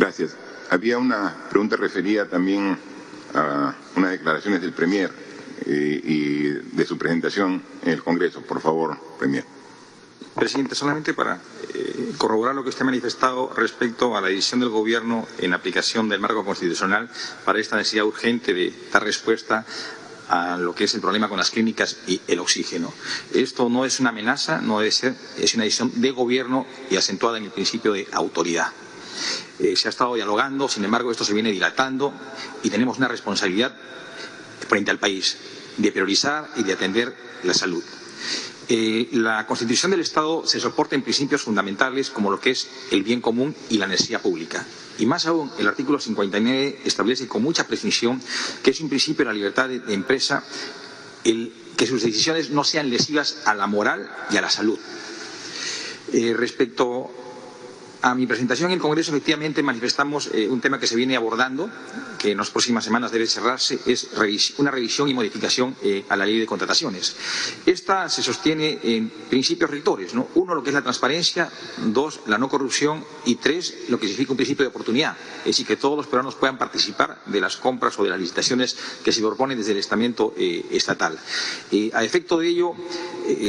Gracias. Había una pregunta referida también a unas declaraciones del Premier y de su presentación en el Congreso. Por favor, Premier. Presidente, solamente para corroborar lo que usted ha manifestado respecto a la decisión del Gobierno en aplicación del marco constitucional para esta necesidad urgente de dar respuesta a lo que es el problema con las clínicas y el oxígeno. Esto no es una amenaza, no debe ser, es una decisión de Gobierno y acentuada en el principio de autoridad. Se ha estado dialogando, sin embargo, esto se viene dilatando y tenemos una responsabilidad frente al país de priorizar y de atender la salud. La Constitución del Estado se soporta en principios fundamentales como lo que es el bien común y la necesidad pública. Y más aún, el artículo 59 establece con mucha precisión que es un principio de la libertad de empresa que sus decisiones no sean lesivas a la moral y a la salud. Respecto a mi presentación en el Congreso, efectivamente manifestamos un tema que se viene abordando, que en las próximas semanas debe cerrarse, es una revisión y modificación a la ley de contrataciones. Esta se sostiene en principios rectores, ¿no? 1, lo que es la transparencia; 2, la no corrupción; y 3, lo que significa un principio de oportunidad, es decir, que todos los peruanos puedan participar de las compras o de las licitaciones que se proponen desde el estamento estatal. A efecto de ello,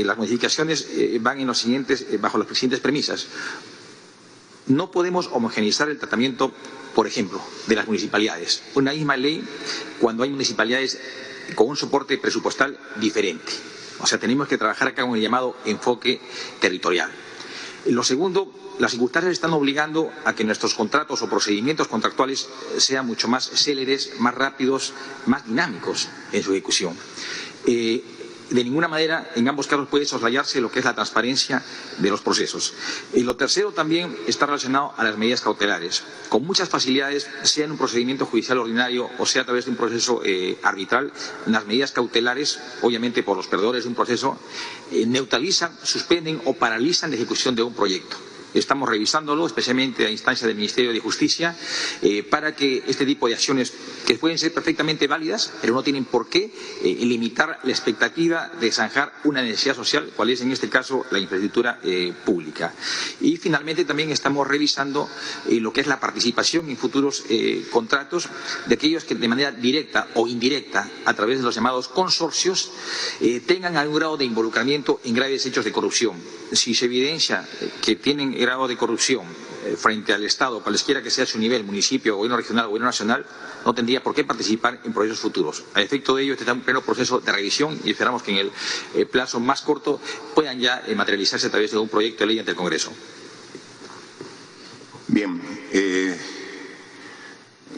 las modificaciones van en los siguientes, bajo las siguientes premisas. No podemos homogeneizar el tratamiento, por ejemplo, de las municipalidades. Una misma ley cuando hay municipalidades con un soporte presupuestal diferente. O sea, tenemos que trabajar acá con el llamado enfoque territorial. Lo segundo, las circunstancias están obligando a que nuestros contratos o procedimientos contractuales sean mucho más céleres, más rápidos, más dinámicos en su ejecución. De ninguna manera, en ambos casos, puede soslayarse lo que es la transparencia de los procesos. Y lo tercero también está relacionado a las medidas cautelares. Con muchas facilidades, sea en un procedimiento judicial ordinario o sea a través de un proceso arbitral, las medidas cautelares, obviamente por los perdedores de un proceso, neutralizan, suspenden o paralizan la ejecución de un proyecto. Estamos revisándolo, especialmente a instancia del Ministerio de Justicia, para que este tipo de acciones, que pueden ser perfectamente válidas, pero no tienen por qué limitar la expectativa de zanjar una necesidad social, cual es en este caso la infraestructura pública. Y finalmente también estamos revisando lo que es la participación en futuros contratos de aquellos que de manera directa o indirecta, a través de los llamados consorcios, tengan algún grado de involucramiento en graves hechos de corrupción. Si se evidencia que tienen grado de corrupción frente al Estado, cualesquiera que sea su nivel, municipio, gobierno regional, gobierno nacional, no tendría por qué participar en procesos futuros. A efecto de ello, este está en pleno proceso de revisión y esperamos que en el plazo más corto puedan ya materializarse a través de un proyecto de ley ante el Congreso. Bien.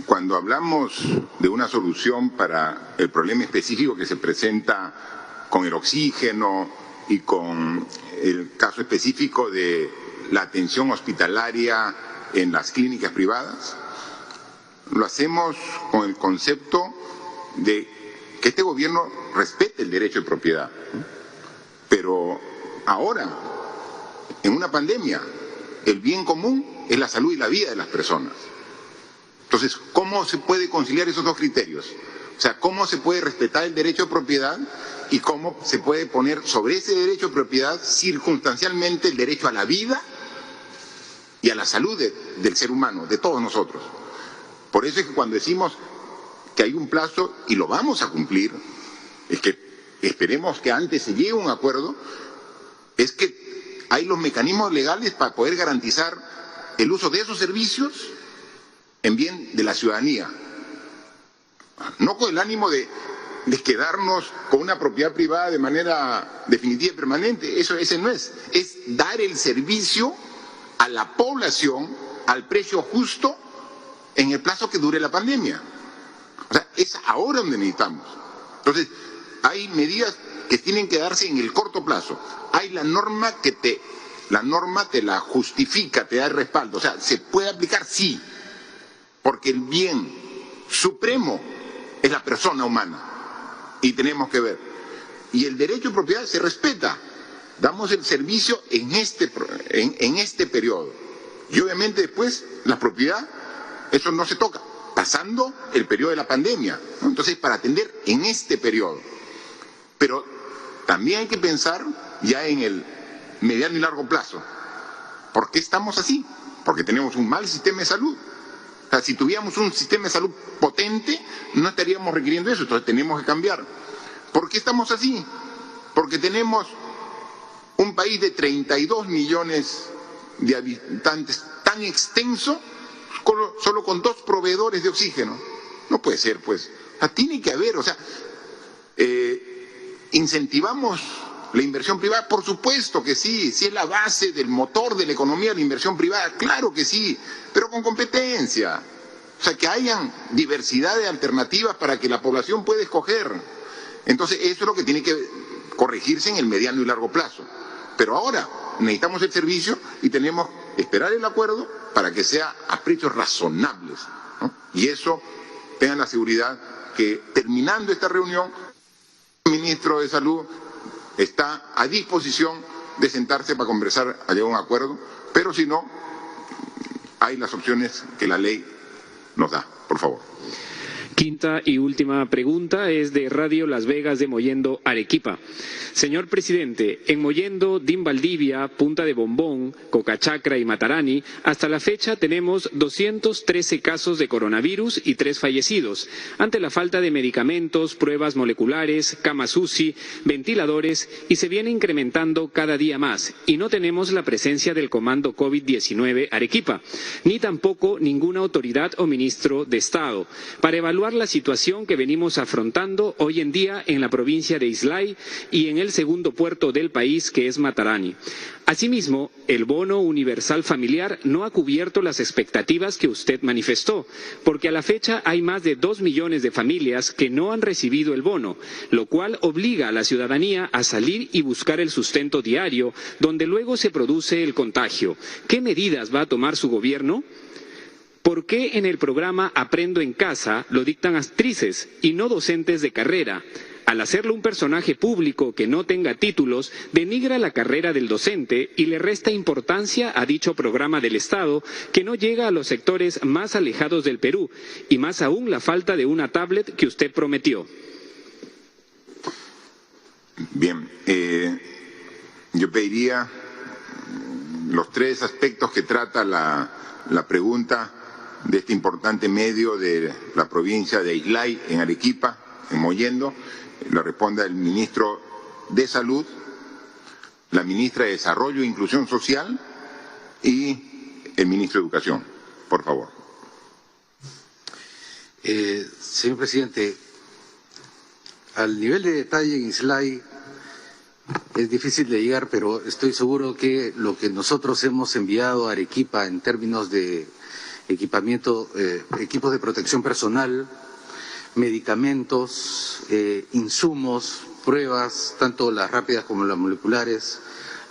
Cuando hablamos de una solución para el problema específico que se presenta con el oxígeno y con el caso específico de la atención hospitalaria en las clínicas privadas, lo hacemos con el concepto de que este gobierno respete el derecho de propiedad. Pero ahora, en una pandemia, el bien común es la salud y la vida de las personas. Entonces, ¿cómo se puede conciliar esos dos criterios? O sea, ¿cómo se puede respetar el derecho de propiedad y cómo se puede poner sobre ese derecho de propiedad circunstancialmente el derecho a la vida y a la salud del ser humano, de todos nosotros? Por eso es que cuando decimos que hay un plazo y lo vamos a cumplir, es que esperemos que antes se llegue a un acuerdo, es que hay los mecanismos legales para poder garantizar el uso de esos servicios en bien de la ciudadanía. No con el ánimo de quedarnos con una propiedad privada de manera definitiva y permanente, ese no es dar el servicio a la población al precio justo en el plazo que dure la pandemia. O sea, es ahora donde necesitamos. Entonces, hay medidas que tienen que darse en el corto plazo. Hay la norma te la justifica, te da el respaldo. O sea, ¿se puede aplicar? Sí. Porque el bien supremo es la persona humana. Y tenemos que ver. Y el derecho de propiedad se respeta. Damos el servicio en este periodo. Y obviamente después la propiedad, eso no se toca, pasando el periodo de la pandemia, ¿no? Entonces, para atender en este periodo. Pero también hay que pensar ya en el mediano y largo plazo. ¿Por qué estamos así? Porque tenemos un mal sistema de salud. sea, si tuviéramos un sistema de salud potente, no estaríamos requiriendo eso, entonces tenemos que cambiar. ¿Por qué estamos así? Porque tenemos un país de 32 millones de habitantes tan extenso, solo con 2 proveedores de oxígeno. No puede ser, pues. O sea, tiene que haber, o sea, ¿incentivamos la inversión privada? Por supuesto que sí, si es la base del motor de la economía la inversión privada, claro que sí, pero con competencia. O sea, que hayan diversidad de alternativas para que la población pueda escoger. Entonces, eso es lo que tiene que corregirse en el mediano y largo plazo. Pero ahora necesitamos el servicio y tenemos que esperar el acuerdo para que sea a precios razonables, ¿no? Y eso, tengan la seguridad que terminando esta reunión, el ministro de Salud está a disposición de sentarse para conversar, a llegar a un acuerdo, pero si no, hay las opciones que la ley nos da. Por favor. Quinta y última pregunta es de Radio Las Vegas de Mollendo, Arequipa. Señor presidente, en Mollendo, Din Valdivia, Punta de Bombón, Cocachacra y Matarani, hasta la fecha tenemos 213 casos de coronavirus y 3 fallecidos, ante la falta de medicamentos, pruebas moleculares, camas UCI, ventiladores, y se viene incrementando cada día más. Y no tenemos la presencia del Comando COVID-19 Arequipa, ni tampoco ninguna autoridad o ministro de Estado, para evaluar la situación que venimos afrontando hoy en día en la provincia de Islay y en el segundo puerto del país, que es Matarani. Asimismo, el bono universal familiar no ha cubierto las expectativas que usted manifestó, porque a la fecha hay más de 2 millones de familias que no han recibido el bono, lo cual obliga a la ciudadanía a salir y buscar el sustento diario, donde luego se produce el contagio. ¿Qué medidas va a tomar su gobierno? ¿Por qué en el programa Aprendo en Casa lo dictan actrices y no docentes de carrera? Al hacerlo un personaje público que no tenga títulos, denigra la carrera del docente y le resta importancia a dicho programa del Estado, que no llega a los sectores más alejados del Perú, y más aún la falta de una tablet que usted prometió. Bien, yo pediría los 3 aspectos que trata la pregunta de este importante medio de la provincia de Islay, en Arequipa, en Mollendo. Le responda el ministro de Salud, la ministra de Desarrollo e Inclusión Social y el ministro de Educación. Por favor. Señor presidente, al nivel de detalle en Islay es difícil de llegar, pero estoy seguro que lo que nosotros hemos enviado a Arequipa en términos de equipamiento, equipos de protección personal, medicamentos, insumos, pruebas, tanto las rápidas como las moleculares,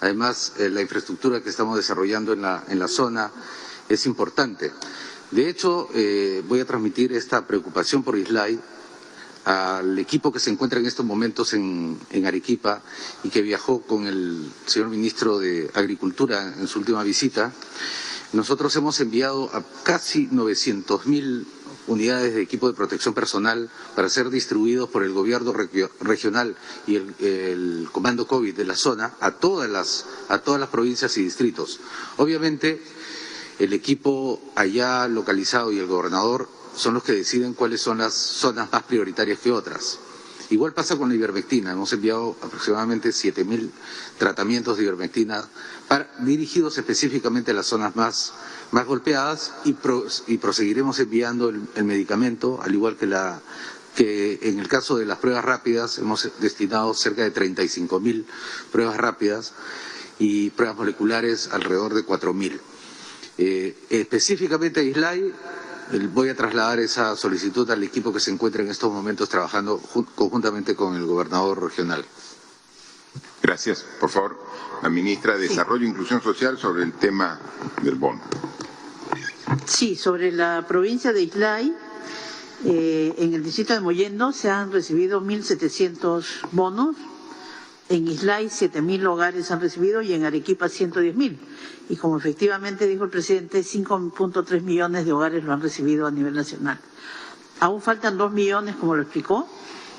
además la infraestructura que estamos desarrollando en la zona es importante. De hecho, voy a transmitir esta preocupación por Islay al equipo que se encuentra en estos momentos en Arequipa y que viajó con el señor ministro de Agricultura en su última visita. Nosotros hemos enviado a casi 900.000 unidades de equipo de protección personal para ser distribuidos por el gobierno regional y el comando COVID de la zona a todas las provincias y distritos. Obviamente, el equipo allá localizado y el gobernador son los que deciden cuáles son las zonas más prioritarias que otras. Igual pasa con la ivermectina. Hemos enviado aproximadamente 7.000 tratamientos de ivermectina dirigidos específicamente a las zonas más golpeadas y proseguiremos enviando el medicamento, al igual que en el caso de las pruebas rápidas hemos destinado cerca de 35.000 pruebas rápidas y pruebas moleculares alrededor de 4.000. Específicamente a Islay, voy a trasladar esa solicitud al equipo que se encuentra en estos momentos trabajando conjuntamente con el gobernador regional. Gracias. Por favor, la ministra de Desarrollo e Inclusión Social sobre el tema del bono. Sí, sobre la provincia de Islay, en el distrito de Mollendo se han recibido 1.700 bonos, en Islay 7.000 hogares han recibido y en Arequipa 110.000. Y como efectivamente dijo el presidente, 5.3 millones de hogares lo han recibido a nivel nacional. Aún faltan 2 millones, como lo explicó,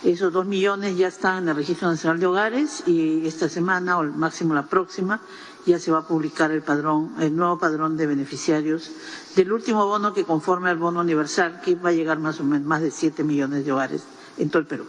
Esos 2 millones ya están en el Registro Nacional de Hogares y esta semana, o al máximo la próxima, ya se va a publicar el nuevo padrón de beneficiarios del último bono que conforma el bono universal, que va a llegar más o menos más de 7 millones de hogares en todo el Perú.